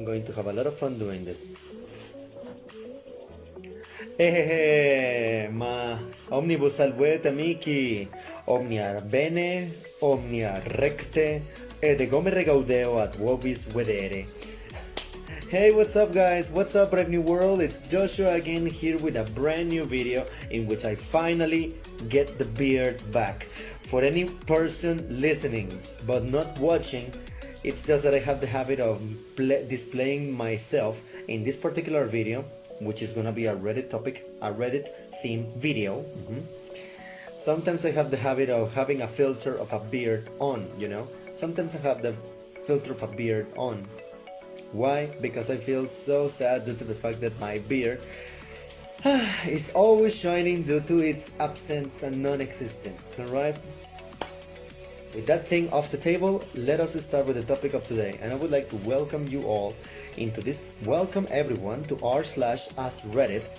going to have a lot of fun doing this. Ma omnibus salvet amici, omnia bene, omnia recte, ed ego me regaudeo ad vobis vedere. Hey, what's up guys? What's up Brave New World? It's Joshua again here with a brand new video in which I finally get the beard back. For any person listening but not watching, it's just that I have the habit of displaying myself in this particular video, which is gonna be a Reddit topic, a Reddit themed video. Sometimes I have the habit of having a filter of a beard on, you know? Sometimes I have the filter of a beard on. Why? Because I feel so sad due to the fact that my beard is always shining due to its absence and non-existence, alright? With that thing off the table, let us start with the topic of today, and I would like to welcome you all into this, welcome everyone to r/AskReddit,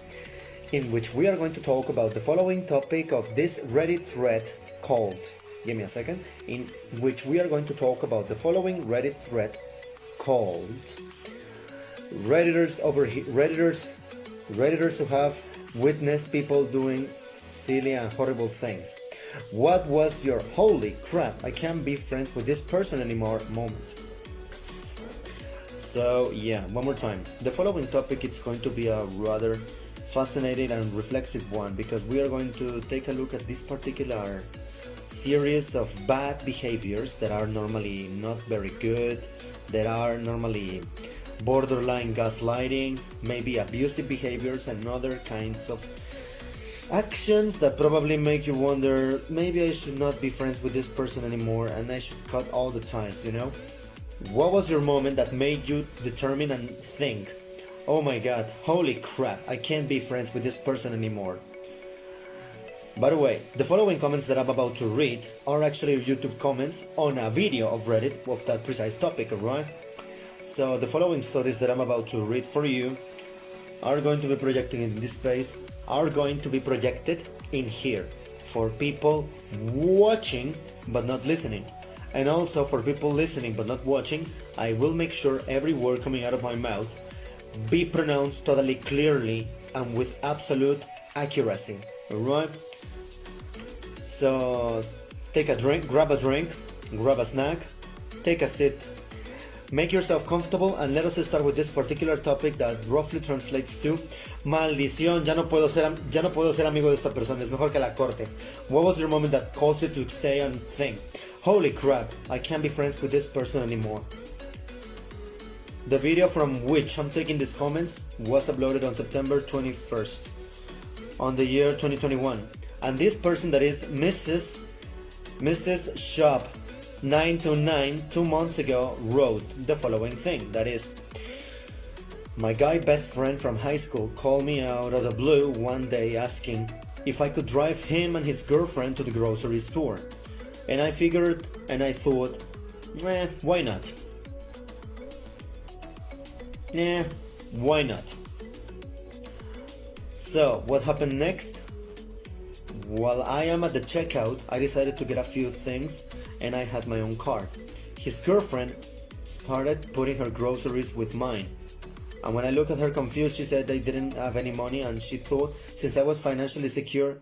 in which we are going to talk about the following topic of this Reddit thread called, give me a second, in which we are going to talk about the following Reddit thread called Redditors who have witnessed people doing silly and horrible things. What was your holy crap, I can't be friends with this person anymore moment? So yeah, one more time. The following topic is going to be a rather fascinating and reflexive one, because we are going to take a look at this particular series of bad behaviors that are normally not very good, that are normally borderline gaslighting, maybe abusive behaviors and other kinds of actions that probably make you wonder, maybe I should not be friends with this person anymore and I should cut all the ties, you know? What was your moment that made you determine and think, oh my god, holy crap, I can't be friends with this person anymore? By the way, the following comments that I'm about to read are actually YouTube comments on a video of Reddit of that precise topic, alright? So the following stories that I'm about to read for you are going to be projected in this space, are going to be projected in here for people watching but not listening. And also for people listening but not watching, I will make sure every word coming out of my mouth be pronounced totally clearly and with absolute accuracy, alright? So take a drink, grab a snack, take a seat, make yourself comfortable, and let us start with this particular topic that roughly translates to maldición, ya no puedo ser amigo de esta persona, es mejor que la corte. What was your moment that caused you to say and think, holy crap, I can't be friends with this person anymore? The video from which I'm taking these comments was uploaded on September 21st on the year 2021. And this person, that is Mrs. Shop 929, 2 months ago, wrote the following thing, that is, my guy best friend from high school called me out of the blue one day asking if I could drive him and his girlfriend to the grocery store. And I figured and I thought, why not? Why not? So what happened next? While I am at the checkout, I decided to get a few things and I had my own card. His girlfriend started putting her groceries with mine. And when I looked at her confused, she said they didn't have any money and she thought since I was financially secure,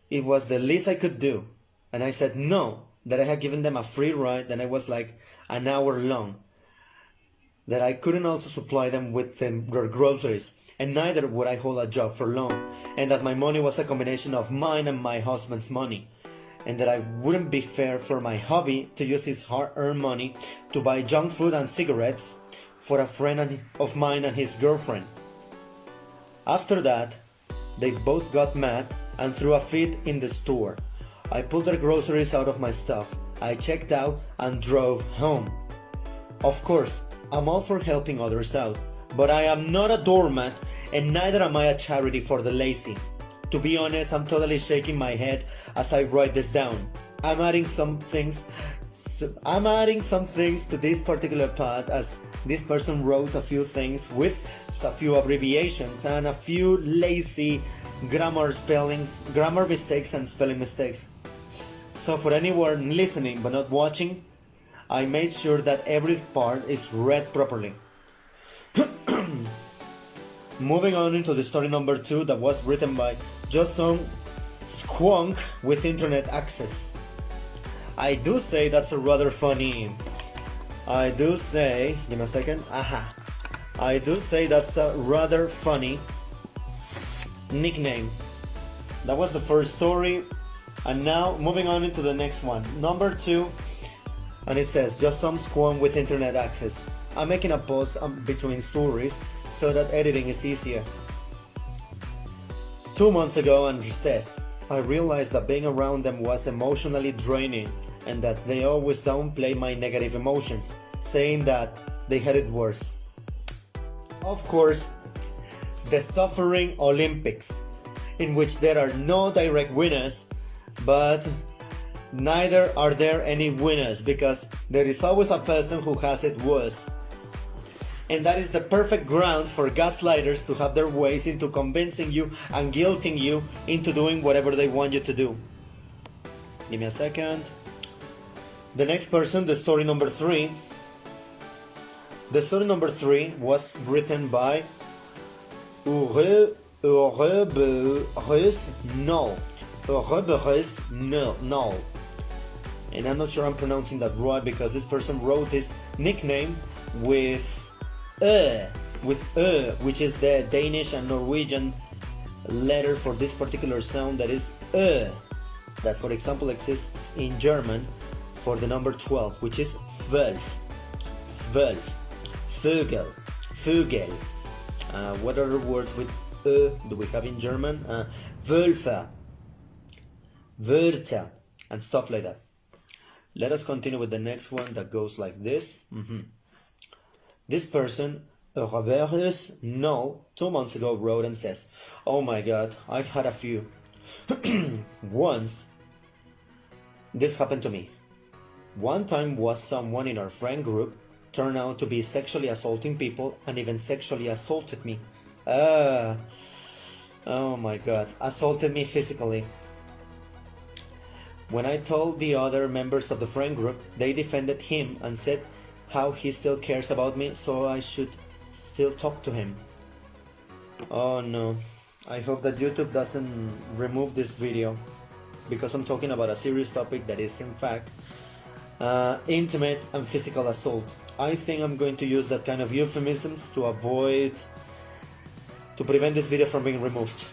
it was the least I could do. And I said no, that I had given them a free ride and I was like an hour long. That I couldn't also supply them with their groceries. And neither would I hold a job for long, and that my money was a combination of mine and my husband's money, and that I wouldn't be fair for my hubby to use his hard-earned money to buy junk food and cigarettes for a friend of mine and his girlfriend. After that, they both got mad and threw a fit in the store. I pulled their groceries out of my stuff, I checked out and drove home. Of course, I'm all for helping others out, but I am not a doormat and neither am I a charity for the lazy. To be honest, I'm totally shaking my head as I write this down. I'm adding some things to this particular part, as this person wrote a few things with a few abbreviations and a few lazy grammar mistakes and spelling mistakes. So for anyone listening but not watching, I made sure that every part is read properly. Moving on into the story number 2 that was written by just some squonk with internet access. I do say that's a rather funny. I do say, give me a second. I do say that's a rather funny nickname. That was the first story, and now moving on into the next one, number 2, and it says just some squonk with internet access. I'm making a pause between stories so that editing is easier. 2 months ago, Andrew says, I realized that being around them was emotionally draining and that they always downplay my negative emotions, saying that they had it worse. Of course, the suffering Olympics, in which there are no direct winners, but neither are there any winners because there is always a person who has it worse. And that is the perfect grounds for gaslighters to have their ways into convincing you and guilting you into doing whatever they want you to do. Give me a second. The next person, the story number 3. The story number 3 was written by Null. And I'm not sure I'm pronouncing that right because this person wrote his nickname with which is the Danish and Norwegian letter for this particular sound, that is that for example exists in German for the number 12, which is 12. Vögel. What other words with do we have in German? Wölfe, Wörter, and stuff like that. Let us continue with the next one that goes like this. This person, Null, 2 months ago wrote and says, oh my god, I've had a few. Once, this happened to me. One time was someone in our friend group turned out to be sexually assaulting people and even sexually assaulted me. Oh my god, assaulted me physically. When I told the other members of the friend group, they defended him and said how he still cares about me, so I should still talk to him. Oh no, I hope that YouTube doesn't remove this video because I'm talking about a serious topic that is in fact intimate and physical assault. I think I'm going to use that kind of euphemisms to prevent this video from being removed.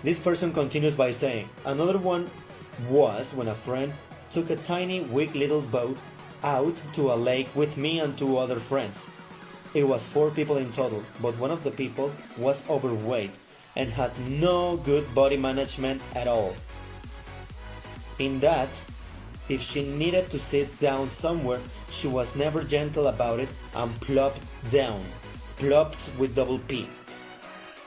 This person continues by saying, another one was when a friend took a tiny weak little boat out to a lake with me and 2 other friends. It was 4 people in total, but one of the people was overweight and had no good body management at all. In that, if she needed to sit down somewhere, she was never gentle about it and plopped down. Plopped with double P.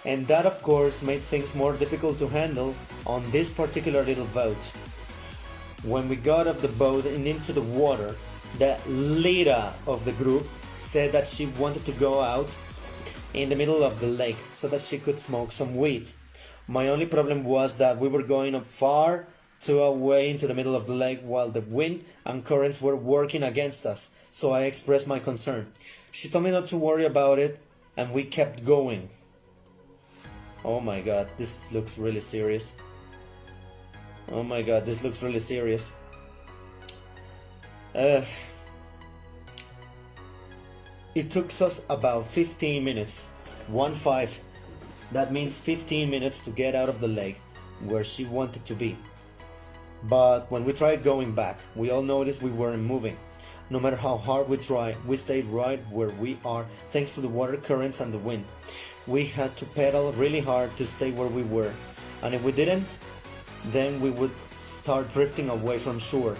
And that of course made things more difficult to handle on this particular little boat. When we got off the boat and into the water, the leader of the group said that she wanted to go out in the middle of the lake so that she could smoke some weed. My only problem was that we were going up far too away into the middle of the lake while the wind and currents were working against us, so I expressed my concern. She told me not to worry about it and we kept going. Oh my god, this looks really serious. Oh my god, this looks really serious. It took us about 15 minutes. 1-5. That means 15 minutes to get out of the lake where she wanted to be. But when we tried going back, we all noticed we weren't moving. No matter how hard we tried, we stayed right where we are thanks to the water currents and the wind. We had to pedal really hard to stay where we were, and if we didn't, then we would start drifting away from shore.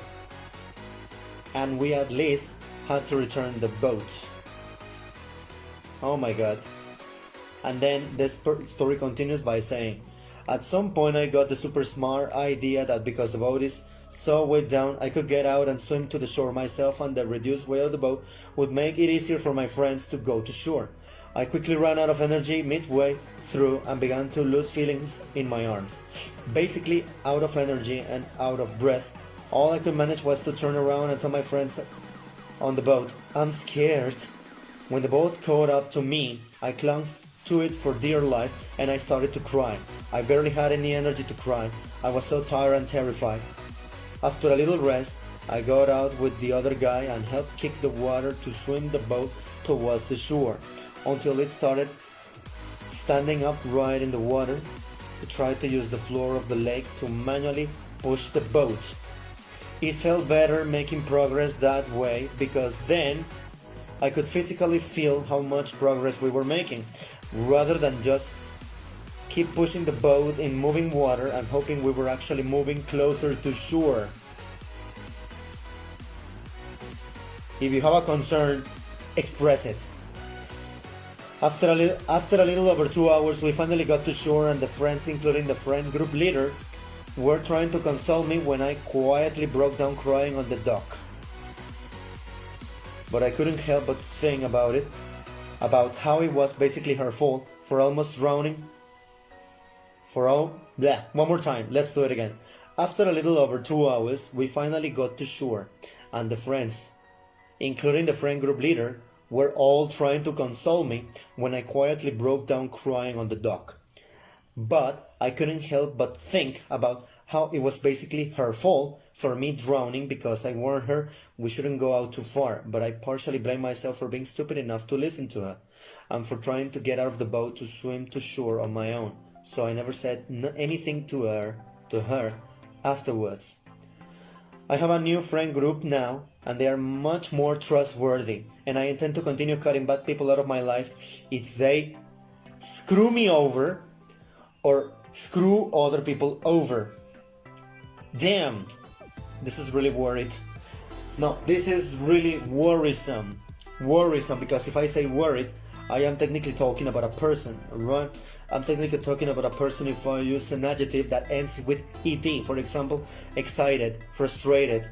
And we at least had to return the boat. Oh my god. And then this story continues by saying, at some point I got the super smart idea that because the boat is so way down, I could get out and swim to the shore myself, and the reduced weight of the boat would make it easier for my friends to go to shore. I quickly ran out of energy midway through and began to lose feelings in my arms. Basically out of energy and out of breath. All I could manage was to turn around and tell my friends on the boat, I'm scared. When the boat caught up to me, I clung to it for dear life, and I started to cry. I barely had any energy to cry. I was so tired and terrified. After a little rest, I got out with the other guy and helped kick the water to swim the boat towards the shore until it started standing upright in the water. To try to use the floor of the lake to manually push the boat. It felt better making progress that way because then I could physically feel how much progress we were making, rather than just keep pushing the boat in moving water and hoping we were actually moving closer to shore. If you have a concern, express it. After a little over 2 hours, we finally got to shore, and the friends, including the friend group leader, were trying to console me when I quietly broke down crying on the dock. But I couldn't help but think about it, about how it was basically her fault for almost drowning. One more time, let's do it again. After a little over 2 hours, we finally got to shore, and the friends, including the friend group leader, were all trying to console me when I quietly broke down crying on the dock. But I couldn't help but think about how it was basically her fault for me drowning because I warned her we shouldn't go out too far, but I partially blame myself for being stupid enough to listen to her and for trying to get out of the boat to swim to shore on my own. So I never said anything to her afterwards. I have a new friend group now, and they are much more trustworthy, and I intend to continue cutting bad people out of my life if they screw me over or screw other people over. Damn, this is really worried. No, this is really worrisome. Worrisome, because if I say worried, I am technically talking about a person, right? I'm technically talking about a person if I use an adjective that ends with ed. For example, excited, frustrated,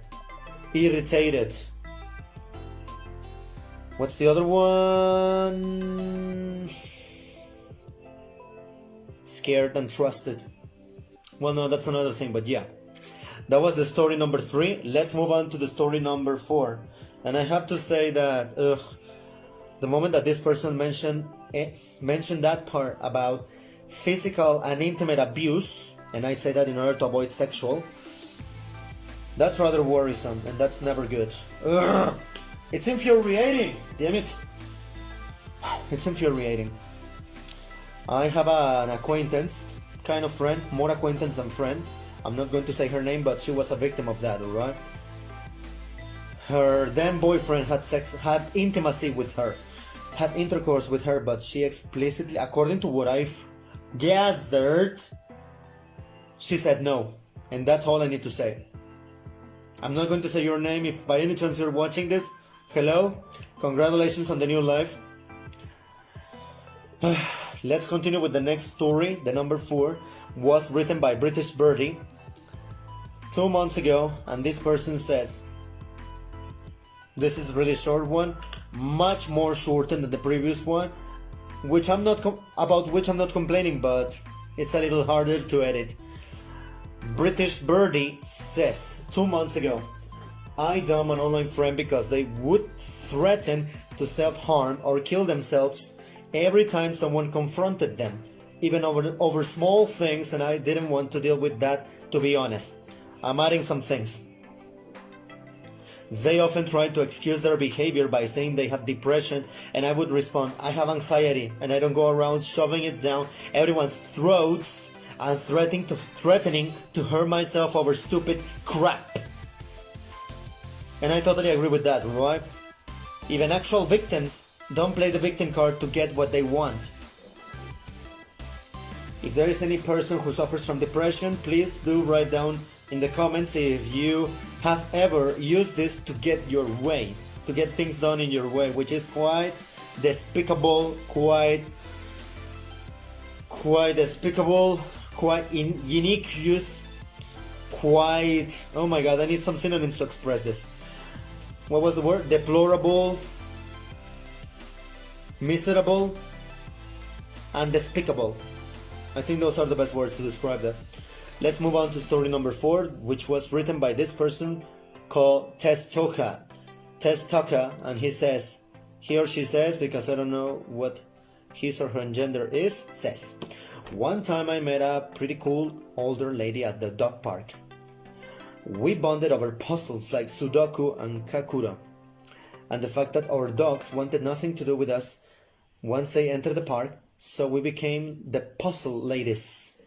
irritated. What's the other one? Scared and trusted. Well, no, that's another thing, but yeah. That was the story number 3. Let's move on to the story number 4. And I have to say that the moment that this person mentioned that part about physical and intimate abuse, and I say that in order to avoid sexual, that's rather worrisome, and that's never good. Ugh. It's infuriating! Damn it! It's infuriating. I have an acquaintance, kind of friend, more acquaintance than friend. I'm not going to say her name, but she was a victim of that, alright? Her then boyfriend had intimacy with her, had intercourse with her, but she explicitly, according to what I've gathered, she said no. And that's all I need to say. I'm not going to say your name. If by any chance you're watching this, hello, congratulations on the new life. Let's continue with the next story. The number 4 was written by British Birdie 2 months ago, and this person says, this is a really short one, much more shorter than the previous one, which I'm not complaining, but it's a little harder to edit. British Birdie says, 2 months ago, I dumped an online friend because they would threaten to self-harm or kill themselves every time someone confronted them, even over small things, and I didn't want to deal with that, to be honest. I'm adding some things. They often try to excuse their behavior by saying they have depression, and I would respond, I have anxiety, and I don't go around shoving it down everyone's throats and threatening to hurt myself over stupid crap. And I totally agree with that, right? Even actual victims don't play the victim card to get what they want. If there is any person who suffers from depression, please do write down in the comments if you have ever used this to get your way, to get things done in your way, which is quite despicable, quite despicable, quite unique use, quite, oh my god, I need some synonyms to express this. What was the word? Deplorable, miserable, and despicable. I think those are the best words to describe that. Let's move on to story number 4, which was written by this person called Tess Tucker, and he or she says, because I don't know what his or her gender is, says, one time I met a pretty cool older lady at the dog park. We bonded over puzzles like Sudoku and Kakura, and the fact that our dogs wanted nothing to do with us once they entered the park, so we became the puzzle ladies.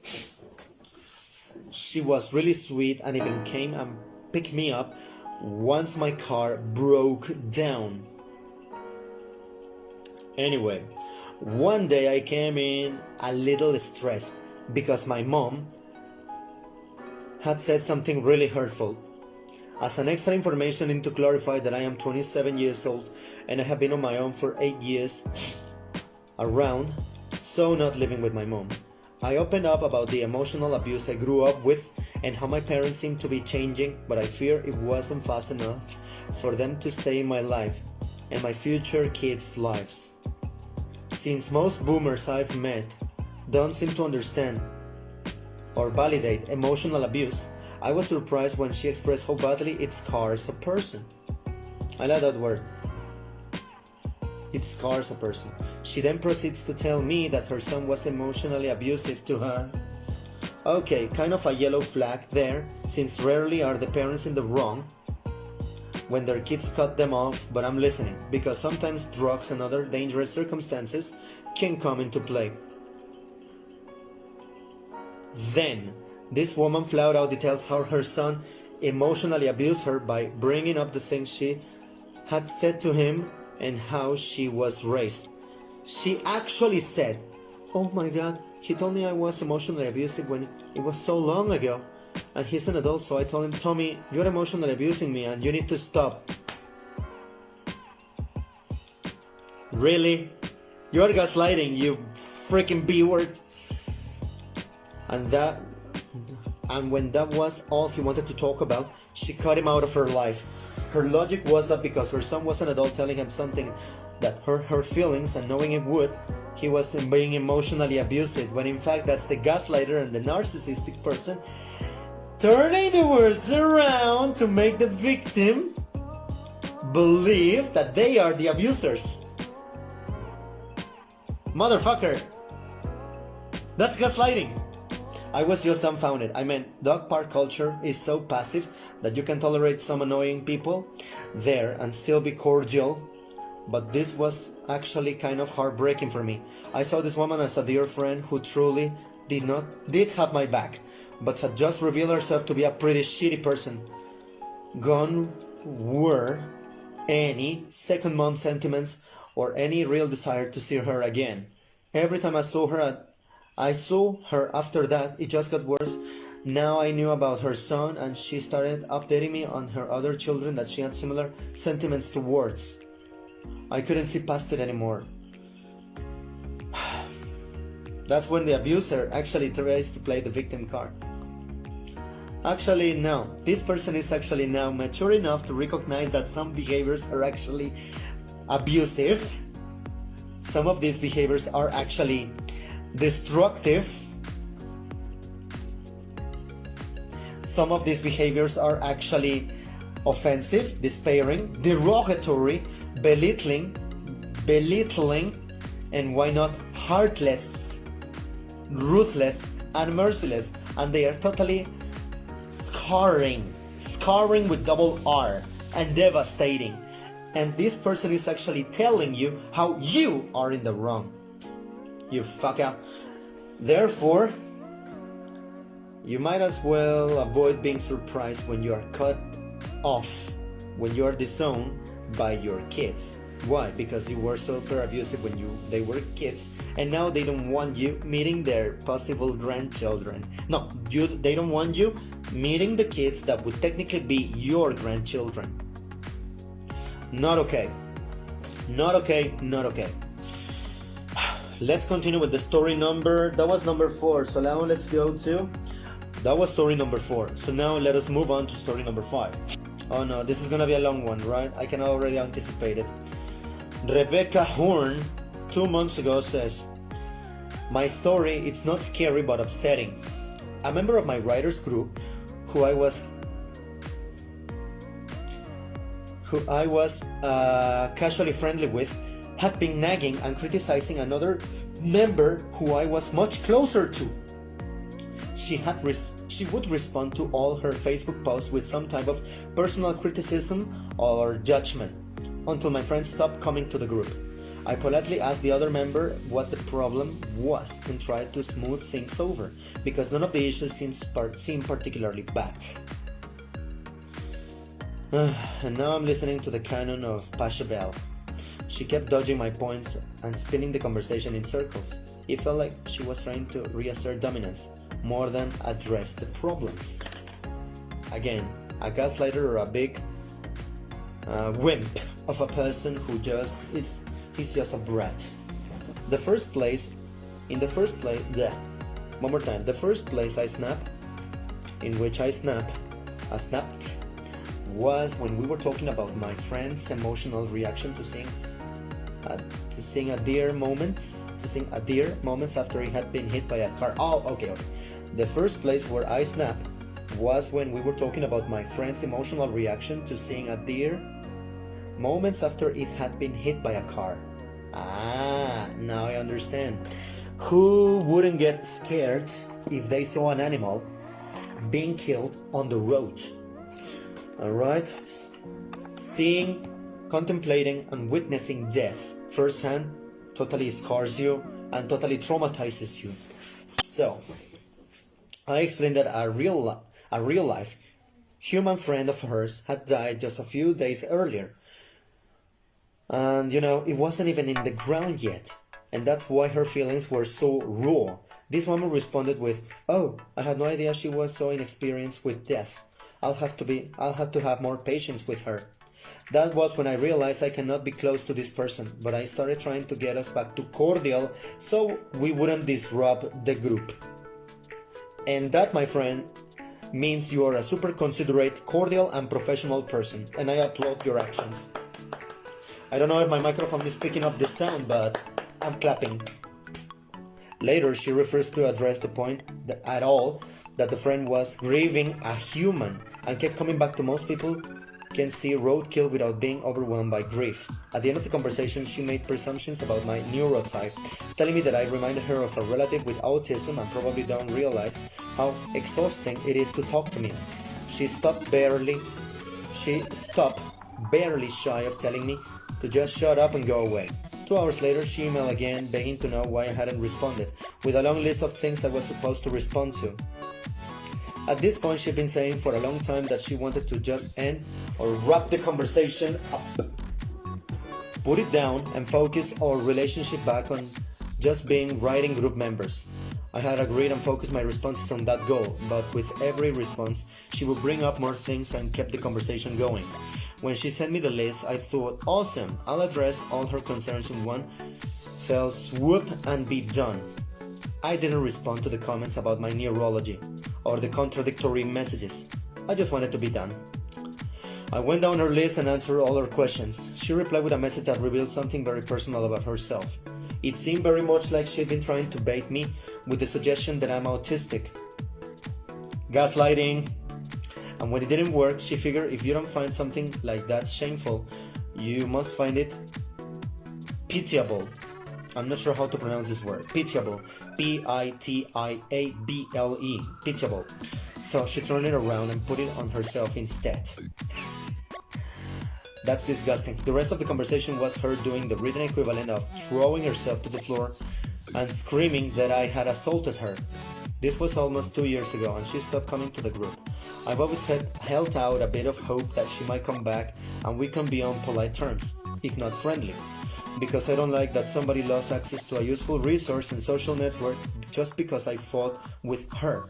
She was really sweet and even came and picked me up once my car broke down. Anyway, one day I came in a little stressed because my mom had said something really hurtful. As an extra information, I need to clarify that I am 27 years old and I have been on my own for 8 years around, so not living with my mom. I opened up about the emotional abuse I grew up with and how my parents seem to be changing, but I fear it wasn't fast enough for them to stay in my life and my future kids' lives. Since most boomers I've met don't seem to understand or validate emotional abuse, I was surprised when she expressed how badly it scars a person. I like that word. It scars a person. She then proceeds to tell me that her son was emotionally abusive to her. Okay, kind of a yellow flag there, since rarely are the parents in the wrong when their kids cut them off, but I'm listening, because sometimes drugs and other dangerous circumstances can come into play. Then, this woman flat out details how her son emotionally abused her by bringing up the things she had said to him and how she was raised. She actually said, "Oh my God, he told me I was emotionally abusive when it was so long ago. And he's an adult, so I told him, Tommy, you're emotionally abusing me and you need to stop." Really? You're gaslighting, you freaking B-word. And when that was all he wanted to talk about, she cut him out of her life. Her logic was that because her son was an adult telling him something that hurt her feelings and knowing it would, he was being emotionally abusive, when in fact that's the gaslighter and the narcissistic person turning the words around to make the victim believe that they are the abusers. Motherfucker! That's gaslighting! I was just dumbfounded. I mean, dog park culture is so passive that you can tolerate some annoying people there and still be cordial, but this was actually kind of heartbreaking for me. I saw this woman as a dear friend who truly did have my back, but had just revealed herself to be a pretty shitty person. Gone were any second mom sentiments or any real desire to see her again. Every time I saw her after that, it just got worse. Now I knew about her son and she started updating me on her other children that she had similar sentiments towards. I couldn't see past it anymore. That's when the abuser actually tries to play the victim card. Actually, no. This person is actually now mature enough to recognize that some behaviors are actually abusive. Some of these behaviors are actually destructive. Some of these behaviors are actually offensive, despairing, derogatory, belittling, and why not heartless, ruthless, and merciless. And they are totally scarring with double R, and devastating. And this person is actually telling you how you are in the wrong. You fuck up. Therefore, you might as well avoid being surprised when you are cut off, when you are disowned by your kids. Why? Because you were super abusive when they were kids, and now they don't want you meeting their possible grandchildren. No, they don't want you meeting the kids that would technically be your grandchildren. Not okay. Not okay, not okay. Let's continue with the story that was number 4. So now let's go to, that was story number 4. So now let us move on to story number 5. Oh no, this is gonna be a long one, right? I can already anticipate it. Rebecca Horn, 2 months ago, says, "My story, it's not scary but upsetting. A member of my writers group who I was casually friendly with had been nagging and criticizing another member who I was much closer to. She would respond to all her Facebook posts with some type of personal criticism or judgment until my friend stopped coming to the group. I politely asked the other member what the problem was and tried to smooth things over because none of the issues seemed particularly bad. And now I'm listening to the canon of Pachelbel. She kept dodging my points and spinning the conversation in circles. It felt like she was trying to reassert dominance more than address the problems. Again, a gaslighter or a big wimp of a person who he's just a brat. The first place I snapped was when we were talking about my friend's emotional reaction to sing a deer moments after he had been hit by a car. Okay. The first place where I snapped was when we were talking about my friend's emotional reaction to seeing a deer moments after it had been hit by a car. Now I understand. Who wouldn't get scared if they saw an animal being killed on the road? Alright? Seeing, contemplating, and witnessing death firsthand totally scars you and totally traumatizes you. So, I explained that a real life human friend of hers had died just a few days earlier. And it wasn't even in the ground yet. And that's why her feelings were so raw. This woman responded with, "Oh, I had no idea she was so inexperienced with death. I'll have to have more patience with her." That was when I realized I cannot be close to this person, but I started trying to get us back to cordial so we wouldn't disrupt the group. And that, my friend, means you are a super considerate, cordial, and professional person, and I applaud your actions. I don't know if my microphone is picking up the sound, but I'm clapping. Later, she refused to address the point at all that the friend was grieving a human and kept coming back to most people can see roadkill without being overwhelmed by grief. At the end of the conversation, she made presumptions about my neurotype, telling me that I reminded her of a relative with autism and probably don't realize how exhausting it is to talk to me. She stopped barely shy of telling me to just shut up and go away. 2 hours later, she emailed again, begging to know why I hadn't responded, with a long list of things I was supposed to respond to. At this point, she'd been saying for a long time that she wanted to just end or wrap the conversation up, put it down, and focus our relationship back on just being writing group members. I had agreed and focused my responses on that goal, but with every response, she would bring up more things and kept the conversation going. When she sent me the list, I thought, awesome, I'll address all her concerns in one fell swoop and be done. I didn't respond to the comments about my neurology or the contradictory messages. I just wanted to be done. I went down her list and answered all her questions. She replied with a message that revealed something very personal about herself. It seemed very much like she'd been trying to bait me with the suggestion that I'm autistic. Gaslighting. And when it didn't work, she figured if you don't find something like that shameful, you must find it pitiable. I'm not sure how to pronounce this word. Pitiable. P-I-T-I-A-B-L-E. Pitiable. So she turned it around and put it on herself instead. That's disgusting. The rest of the conversation was her doing the written equivalent of throwing herself to the floor and screaming that I had assaulted her. This was almost 2 years ago and she stopped coming to the group. I've always held out a bit of hope that she might come back and we can be on polite terms, if not friendly. Because I don't like that somebody lost access to a useful resource and social network just because I fought with her.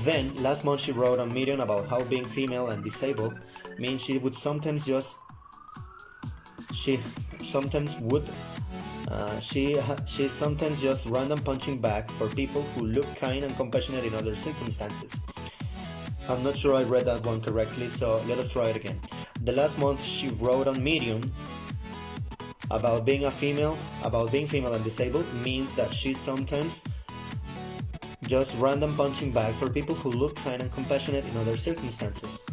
Then, last month she wrote on Medium about how being female and disabled means she sometimes just random punching back for people who look kind and compassionate in other circumstances. I'm not sure I read that one correctly, so let us try it again. The last month she wrote on Medium about being female and disabled means that she sometimes just random punching bag for people who look kind and compassionate in other circumstances.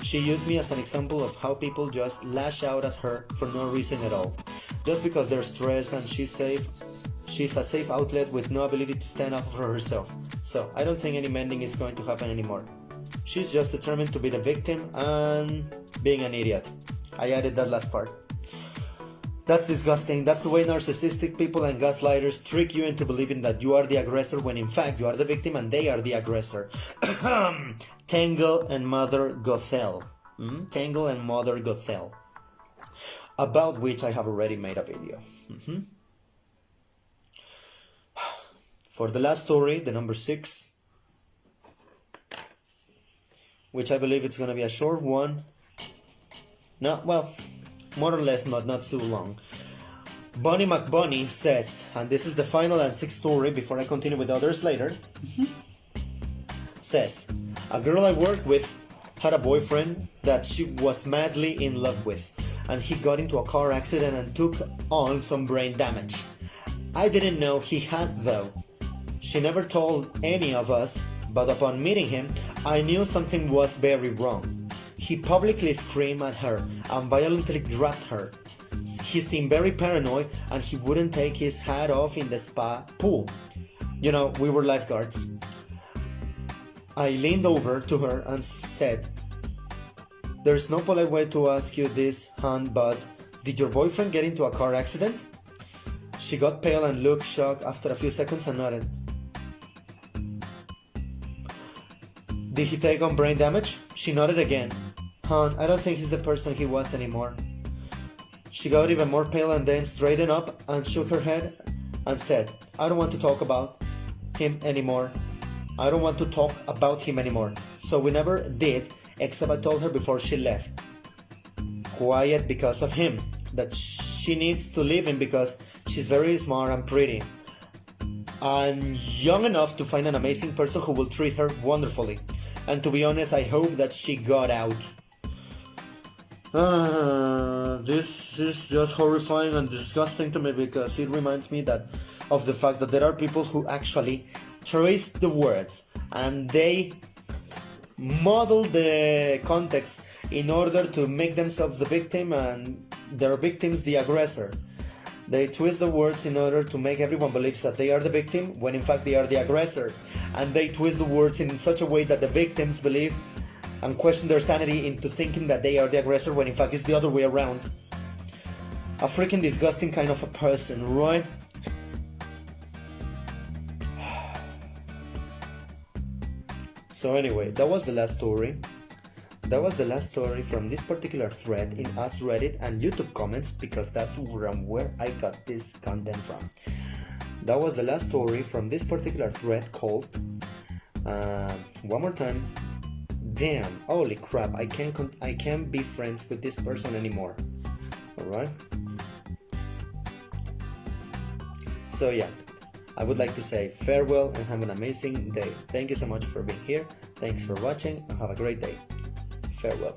She used me as an example of how people just lash out at her for no reason at all, just because they're stressed and she's a safe outlet with no ability to stand up for herself. So I don't think any mending is going to happen anymore. She's just determined to be the victim and being an idiot. I added that last part. That's disgusting. That's the way narcissistic people and gaslighters trick you into believing that you are the aggressor when in fact you are the victim and they are the aggressor. Tangle and Mother Gothel. Tangle and Mother Gothel. About which I have already made a video. For the last story, the number 6, which I believe it's going to be a short one. No, well, more or less not too long. Bonnie McBunny says, and this is the final and 6th story before I continue with others later, says, a girl I worked with had a boyfriend that she was madly in love with, and he got into a car accident and took on some brain damage. I didn't know he had though. She never told any of us, but upon meeting him, I knew something was very wrong. He publicly screamed at her and violently grabbed her. He seemed very paranoid and he wouldn't take his hat off in the spa pool. You know, we were lifeguards. I leaned over to her and said, "There's no polite way to ask you this, hon, but did your boyfriend get into a car accident?" She got pale and looked shocked after a few seconds and nodded. "Did he take on brain damage?" She nodded again. "Hon, I don't think he's the person he was anymore." She got even more pale and then straightened up and shook her head and said, "I don't want to talk about him anymore. I don't want to talk about him anymore." So we never did, except I told her before she left. Quiet because of him. That she needs to leave him because she's very smart and pretty. And young enough to find an amazing person who will treat her wonderfully. And to be honest, I hope that she got out. This is just horrifying and disgusting to me because it reminds me of the fact that there are people who actually twist the words and they model the context in order to make themselves the victim and their victims the aggressor. They twist the words in order to make everyone believe that they are the victim when in fact they are the aggressor. And they twist the words in such a way that the victims believe and question their sanity into thinking that they are the aggressor when in fact it's the other way around. A freaking disgusting kind of a person, right? So anyway, that was the last story. That was the last story from this particular thread in AskReddit and YouTube Comments because that's from where I got this content from. That was the last story from this particular thread called, one more time, damn, holy crap, I can't be friends with this person anymore. Alright? So yeah, I would like to say farewell and have an amazing day. Thank you so much for being here. Thanks for watching and have a great day. Farewell.